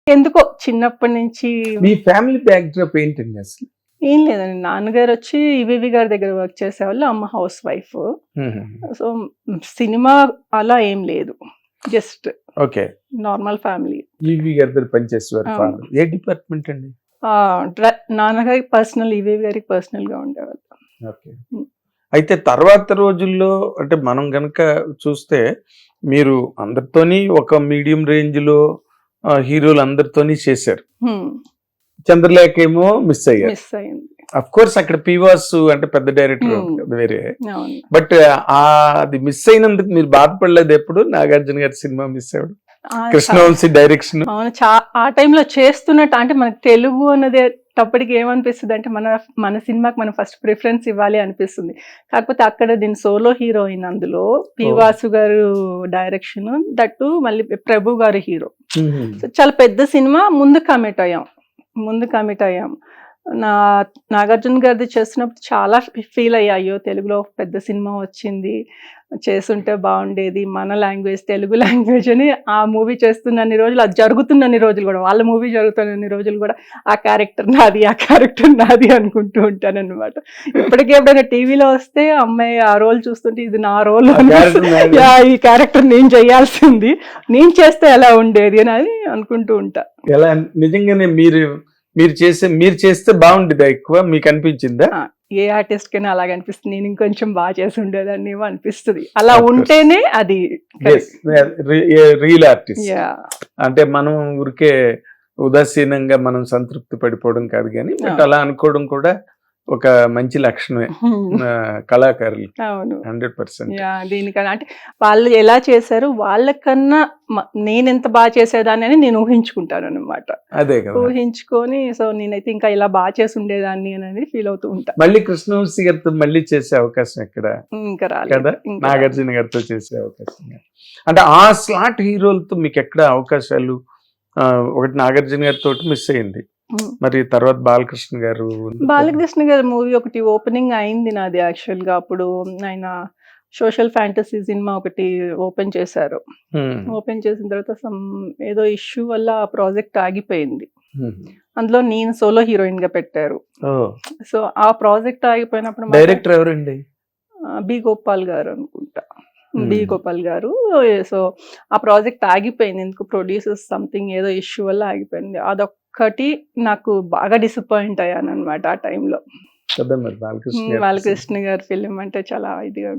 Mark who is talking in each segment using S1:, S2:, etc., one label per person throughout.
S1: ఎందుకో చిన్నప్పటి నుంచి
S2: మీ ఫ్యామిలీ బ్యాక్డ్రాప్ ఏంటండి అసలు?
S1: ఏం లేదండి. నాన్నగారు వచ్చి ఈవీవి గారి దగ్గర వర్క్ చేసేవాళ్ళు. అమ్మ హౌస్ వైఫ్. సో సినిమా అలా ఏం లేదు. Just
S2: okay.
S1: Normal family.
S2: ఈవి గారి దగ్గర పనిచేసేవారు
S1: అవును.
S2: ఫాదర్. ఏ డిపార్ట్మెంట్ అండి?
S1: నాన్నగారికి పర్సనల్, ఈవీవి గారికి పర్సనల్ గా ఉండేవాళ్ళు.
S2: ఓకే. అయితే తర్వాత రోజుల్లో అంటే మనం గనక చూస్తే మీరు అందరితోని ఒక మీడియం రేంజ్ లో హీరోలు అందరితోని చేశారు. చంద్రలేఖ ఏమో మిస్ అయ్యారు.
S1: మిస్ అయింది.
S2: అఫ్ కోర్స్ అక్కడ పీవాసు అంటే పెద్ద డైరెక్టర్ వేరే.
S1: అవును.
S2: బట్ అది మిస్ అయినందుకు మీరు బాధపడలేదు ఎప్పుడు? నాగార్జున గారి సినిమా మిస్ అవ్వడం, కృష్ణవంశీ డైరెక్షన్.
S1: అవును. ఆ టైంలో చేస్తున్నట్టు అంటే మనకు తెలుగు అన్నది అప్పటికి ఏమనిపిస్తుంది అంటే మన సినిమాకి మనం ఫస్ట్ ప్రిఫరెన్స్ ఇవ్వాలి అనిపిస్తుంది. కాకపోతే అక్కడ దీని సోలో హీరోయిన్, అందులో పీవాసు గారు డైరెక్షన్, దట్టు మళ్ళీ ప్రభు గారు హీరో. సో చాలా పెద్ద సినిమా. ముందు కమిట్ అయ్యాం. నాగార్జున గారిది చేస్తున్నప్పుడు చాలా ఫీల్ అయ్యా, అయ్యో తెలుగులో పెద్ద సినిమా వచ్చింది, చేస్తుంటే బాగుండేది, మన లాంగ్వేజ్ తెలుగు లాంగ్వేజ్ అని. ఆ మూవీ చేస్తున్నన్ని రోజులు, అది జరుగుతున్నన్ని రోజులు కూడా, వాళ్ళ మూవీ జరుగుతున్నన్ని రోజులు కూడా ఆ క్యారెక్టర్ నాది అనుకుంటూ ఉంటాను అనమాట. ఇప్పటికే ఎప్పుడైనా టీవీలో వస్తే అమ్మాయి ఆ రోల్ చూస్తుంటే ఇది నా రోల్, ఈ క్యారెక్టర్ నేను చేయాల్సింది, నేను చేస్తే ఎలా ఉండేది అని అనుకుంటూ ఉంటా.
S2: ఎలా నిజంగానే మీరు చేస్తే బాగుండేదా? ఎక్కువ మీకు అనిపించిందా?
S1: ఏ ఆర్టిస్ట్ కైనా అలాగే అనిపిస్తుంది. నేను ఇంకొంచెం బాగా చేసి ఉండేదాన్ని అనిపిస్తుంది. అలా ఉంటేనే అది
S2: రియల్ ఆర్టిస్ట్. అంటే మనం ఊరికే ఉదాసీనంగా మనం సంతృప్తి పడిపోవడం కాదు, కానీ బట్ అలా అనుకోవడం కూడా ఒక మంచి లక్షణమే కళాకారులు.
S1: అవును,
S2: 100%.
S1: దీనికన్నా అంటే వాళ్ళు ఎలా చేశారు, వాళ్ళకన్నా నేను ఎంత బాగా చేసేదాన్ని అని నేను ఊహించుకుంటాను అనమాట.
S2: అదే కదా,
S1: ఊహించుకొని సో నేనైతే ఇంకా ఇలా బాగా చేసి ఉండేదాన్ని అనేది ఫీల్ అవుతూ ఉంటా.
S2: మళ్ళీ కృష్ణవంశీ గారితో మళ్ళీ చేసే అవకాశం ఎక్కడ?
S1: ఇంకా రాలేదు
S2: కదా, నాగార్జున గారితో చేసే అవకాశం. అంటే ఆ స్లాట్ హీరోలతో మీకు ఎక్కడ అవకాశాలు? ఒకటి నాగార్జున గారితో మిస్ అయింది, మరి తర్వాత బాలకృష్ణ గారు
S1: మూవీ ఒకటి ఓపెనింగ్ అయింది నాది యాక్చువల్ గా. అప్పుడు ఆయన సోషల్ ఫ్యాంటసీ సినిమా ఒకటి ఓపెన్ చేశారు. ఓపెన్ చేసిన తర్వాత ఏదో ఇష్యూ వల్ల ఆ ప్రాజెక్ట్ ఆగిపోయింది. అందులో నేను సోలో హీరోయిన్ గా పెట్టారు. సో ఆ ప్రాజెక్ట్ ఆగిపోయినప్పుడు
S2: డైరెక్టర్ ఎవరండి?
S1: బి గోపాల్ గారు అనుకుంటా. సో ఆ ప్రాజెక్ట్ ఆగిపోయింది. ఎందుకు ప్రొడ్యూసర్స్ సంథింగ్ ఏదో ఇష్యూ వల్ల ఆగిపోయింది. అదొక్కటి నాకు బాగా డిసప్పాయింట్ అయ్యాను అనమాట ఆ టైంలో. బాలకృష్ణ గారి ఫిలిం అంటే చాలా ఇదిగా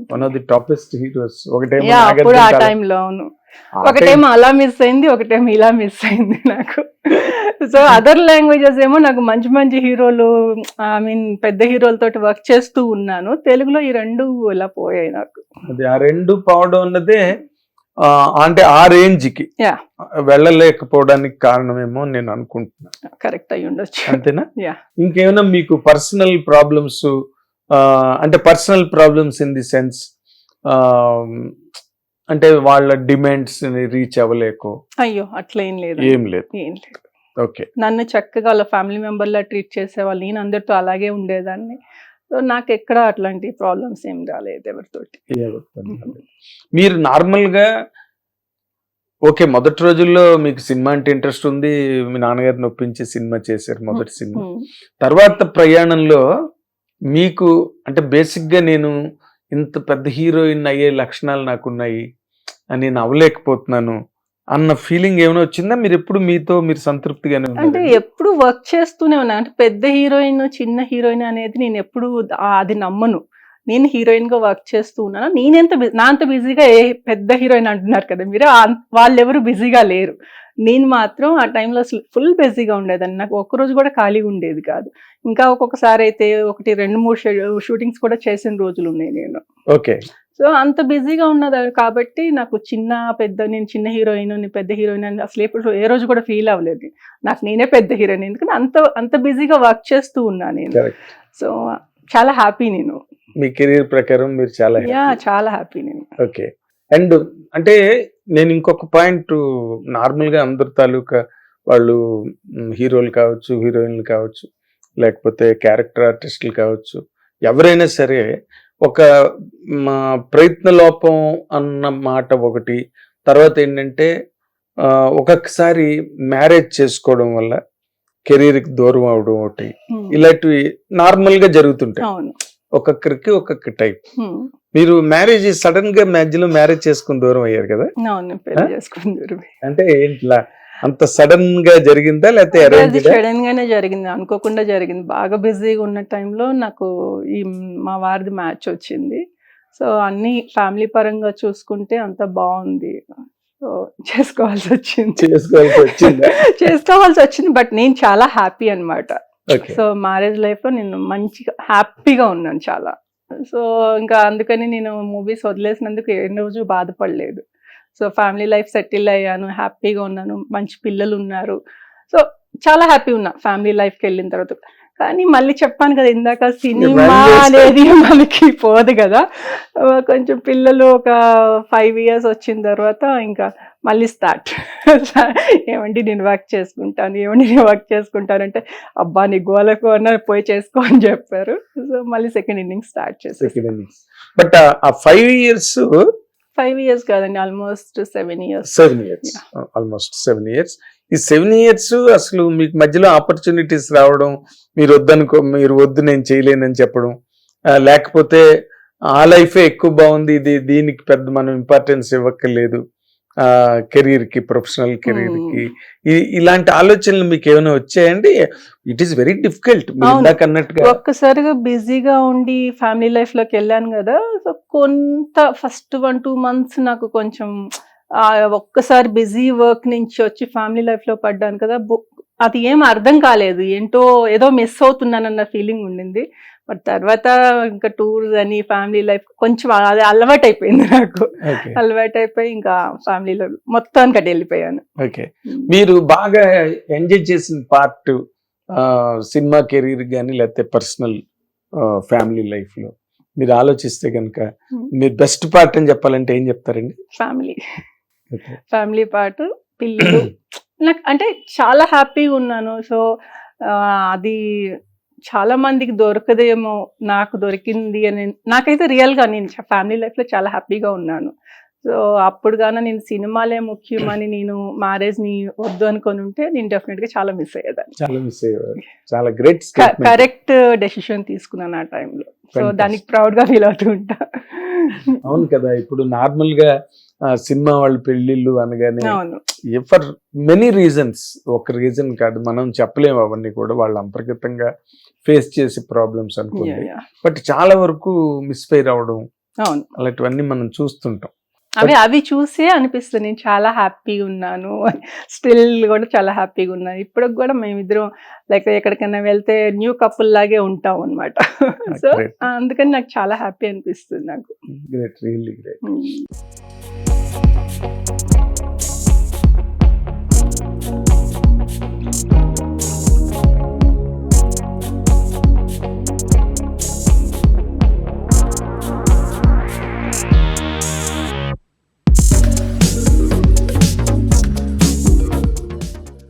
S1: అప్పుడు ఆ టైంలో. అవును, ఒకటేమో అలా మిస్ అయింది, ఒకటేమో ఇలా మిస్ అయింది నాకు. సో అదర్ లాంగ్వేజెస్ ఏమో నాకు మంచి మంచి హీరోలు, ఐ మీన్ పెద్ద హీరోలతో వర్క్ చేస్తూ ఉన్నాను. తెలుగులో ఈ రెండు ఇలా పోయాయి నాకు.
S2: అది ఆ రెండు పోవడం అన్నదే అంటే ఆ రేంజ్ కి వెళ్ళలేకపోవడానికి కారణమేమో నేను అనుకుంటున్నాను.
S1: కరెక్ట్ అయ్యి ఉండొచ్చు.
S2: అంతేనా? ఇంకేమైనా మీకు పర్సనల్ ప్రాబ్లమ్స్, అంటే personal problems in the sense అంటే వాళ్ళ డిమాండ్స్ రీచ్ అవ్వలేకో?
S1: అయ్యో అట్లా ఏం లేదు.
S2: ఓకే.
S1: నన్ను చక్కగా వాళ్ళ ఫ్యామిలీ మెంబర్ లా ట్రీట్ చేసేవాళ్ళు. నేను అందరితో అలాగే ఉండేదాన్ని. సో నాకు ఎక్కడ అట్లాంటి ప్రాబ్లమ్స్ ఏం రాలేదు ఎవరితోటి.
S2: మీరు నార్మల్ గా ఓకే, మొదటి రోజుల్లో మీకు సినిమా అంటే ఇంట్రెస్ట్ ఉంది, మీ నాన్నగారిని ఒప్పించి సినిమా చేశారు, మొదటి సినిమా. తర్వాత ప్రయాణంలో మీకు అంటే బేసిక్ గా నేను ఇంత పెద్ద హీరోయిన్ అయ్యే లక్షణాలు నాకున్నాయి అని నేను అవ్వలేకపోతున్నాను అన్న ఫీలింగ్ ఏమైనా వచ్చిందా? మీరు ఎప్పుడు మీరు సంతృప్తిగానే
S1: అంటే ఎప్పుడు వర్క్ చేస్తూనే ఉన్నా. అంటే పెద్ద హీరోయిన్ చిన్న హీరోయిన్ అనేది నేను ఎప్పుడు అది నమ్మను. నేను హీరోయిన్ గా వర్క్ చేస్తూ ఉన్నాను. నా అంత బిజీగా ఏ పెద్ద హీరోయిన్ అంటున్నారు కదా మీరు, వాళ్ళెవరు బిజీగా లేరు. నేను మాత్రం ఆ టైంలో అసలు ఫుల్ బిజీగా ఉండేదాన్ని. నాకు ఒక్కరోజు కూడా ఖాళీగా ఉండేది కాదు. ఇంకా ఒక్కొక్కసారి అయితే 1, 2, 3 షూటింగ్స్ కూడా చేసిన రోజులు ఉన్నాయి నేను.
S2: ఓకే.
S1: సో అంత బిజీగా ఉన్నది కాబట్టి నాకు నేను చిన్న హీరోయిన్, పెద్ద హీరోయిన్ అని అసలు ఎప్పుడు ఏ రోజు కూడా ఫీల్ అవ్వలేదు. నాకు నేనే పెద్ద హీరోయిన్, ఎందుకంటే అంత బిజీగా వర్క్ చేస్తూ ఉన్నా నేను. సో చాలా హ్యాపీ నేను.
S2: మీ కెరీర్ ప్రకారం మీరు
S1: చాలా హ్యాపీ నేను.
S2: ఓకే. అండ్ అంటే నేను ఇంకొక పాయింట్, నార్మల్ గా అందరి తాలూకా వాళ్ళు హీరోలు కావచ్చు, హీరోయిన్లు కావచ్చు, లేకపోతే క్యారెక్టర్ ఆర్టిస్టులు కావచ్చు, ఎవరైనా సరే ఒక ప్రయత్న లోపం అన్న మాట ఒకటి, తర్వాత ఏంటంటే ఒక్కొక్కసారి మ్యారేజ్ చేసుకోవడం వల్ల కెరీర్ కి దూరం అవడం ఒకటి, ఇలాంటివి నార్మల్ గా జరుగుతుంటాయి.
S1: అవును.
S2: ఒక్కొక్కరికి ఒక్కొక్క టైప్. మీరు మ్యారేజ్ సడన్ గా మధ్యలో మ్యారేజ్ చేసుకుని దూరం అయ్యారు కదా,
S1: అవును, పెళ్లి చేసుకుని
S2: అంటే ఏంట్లా అంత సడన్ గా జరిగిందా లేకపోతే
S1: అది సడన్ గానే జరిగింది, అనుకోకుండా జరిగింది. బాగా బిజీగా ఉన్న టైంలో నాకు ఈ మా వారిది మ్యాచ్ వచ్చింది. సో అన్ని ఫ్యామిలీ పరంగా చూసుకుంటే అంత బాగుంది. సో చేసుకోవాల్సి వచ్చింది. బట్ నేను చాలా హ్యాపీ అన్నమాట. సో మ్యారేజ్ లైఫ్ లో నేను మంచిగా హ్యాపీగా ఉన్నాను చాలా. సో ఇంకా అందుకని నేను మూవీస్ వదిలేసినందుకు ఏ రోజు బాధపడలేదు. సో ఫ్యామిలీ లైఫ్ సెటిల్ అయ్యాను, హ్యాపీగా ఉన్నాను, మంచి పిల్లలు ఉన్నారు. సో చాలా హ్యాపీ ఉన్నా ఫ్యామిలీ లైఫ్కి వెళ్ళిన తర్వాత. కానీ మళ్ళీ చెప్పాను కదా ఇందాక, సినిమా అనేది మనకి పోదు కదా. కొంచెం పిల్లలు ఒక 5 years వచ్చిన తర్వాత ఇంకా మళ్ళీ స్టార్ట్. ఏమండి నేను వర్క్ చేసుకుంటాను అంటే, అబ్బా నీ గోలకు అన్న పోయి చేసుకో అని చెప్పారు. సో మళ్ళీ సెకండ్ ఇన్నింగ్ స్టార్ట్ చేశాను.
S2: బట్ ఆ 5 years
S1: 5 years కాదండి, ఆల్మోస్ట్ 7 years.
S2: Almost 7 years. ఈ 7 years అసలు మీకు మధ్యలో ఆపర్చునిటీస్ రావడం, మీరు వద్దు నేను చేయలేనని చెప్పడం, లేకపోతే ఆ లైఫే ఎక్కువ బాగుంది, దీనికి పెద్ద మనం ఇంపార్టెన్స్ ఇవ్వక్కర్లేదు కెరీర్ కి, ప్రొఫెషనల్ కెరీర్ కి, ఇలాంటి ఆలోచనలు మీకు ఏమైనా వచ్చాయండి? It is very difficult. అన్నట్టుగా
S1: ఒక్కసారిగా బిజీగా ఉండి ఫ్యామిలీ లైఫ్ లోకి వెళ్ళాను కదా. సో కొంత ఫస్ట్ 1-2 months నాకు కొంచెం ఒక్కసారి బిజీ వర్క్ నుంచి వచ్చి ఫ్యామిలీ లైఫ్ లో పడ్డాను కదా, అది ఏం అర్థం కాలేదు. ఏంటో ఏదో మిస్ అవుతున్నానన్న ఫీలింగ్ ఉండింది. బట్ తర్వాత ఇంకా టూర్స్ అని ఫ్యామిలీ లైఫ్ కొంచెం అది అలవాటు అయిపోయింది నాకు. అలవాటు అయిపోయి ఇంకా ఫ్యామిలీలో మొత్తానికి అటు వెళ్ళిపోయాను.
S2: ఓకే, మీరు బాగా ఎంజాయ్ చేసిన పార్ట్ సినిమా కెరీర్ కానీ లేకపోతే పర్సనల్ ఫ్యామిలీ లైఫ్ లో మీరు ఆలోచిస్తే కనుక మీరు బెస్ట్ పార్ట్ అని చెప్పాలంటే ఏం చెప్తారండి?
S1: ఫ్యామిలీ పార్ట్, పిల్లలు. నాకు అంటే చాలా హ్యాపీగా ఉన్నాను. సో అది చాలా మందికి దొరకదేమో, నాకు దొరికింది అని. నాకైతే రియల్గా నేను ఫ్యామిలీ లైఫ్ లో చాలా హ్యాపీగా ఉన్నాను. సో అప్పుడు గాన నేను సినిమాలే ముఖ్యమని నేను మ్యారేజ్ ని వద్దు అనుకొని ఉంటే నేను డెఫినెట్ గా చాలా మిస్ అయ్యేదాన్ని.
S2: చాలా గ్రేట్,
S1: కరెక్ట్ డెసిషన్ తీసుకున్నాను ఆ టైంలో. సో దానికి ప్రౌడ్ గా ఫీల్ అవుతూ ఉంటా.
S2: అవును కదా, ఇప్పుడు నార్మల్ గా సినిమా వాళ్ళు పెళ్లిళ్ళు అనగానే ఫర్ మెనీ రీజన్స్, ఒక రీజన్ కాదు, మనం చెప్పలేము అవన్నీ కూడా వాళ్ళు అంతర్గతంగా ఫేస్ చేసే ప్రాబ్లమ్స్ అనుకోండి. బట్ చాలా వరకు మిస్ఫైర్ అవడం అలాంటివన్నీ మనం చూస్తుంటాం.
S1: అవి చూసే అనిపిస్తుంది నేను చాలా హ్యాపీగా ఉన్నాను. స్టిల్ కూడా చాలా హ్యాపీగా ఉన్నాను. ఇప్పుడు కూడా మేమిద్దరం లైక్ ఎక్కడికైనా వెళ్తే న్యూ కపుల్ లాగే ఉంటాం అనమాట. సో అందుకని నాకు చాలా హ్యాపీ అనిపిస్తుంది నాకు.
S2: Great, really great.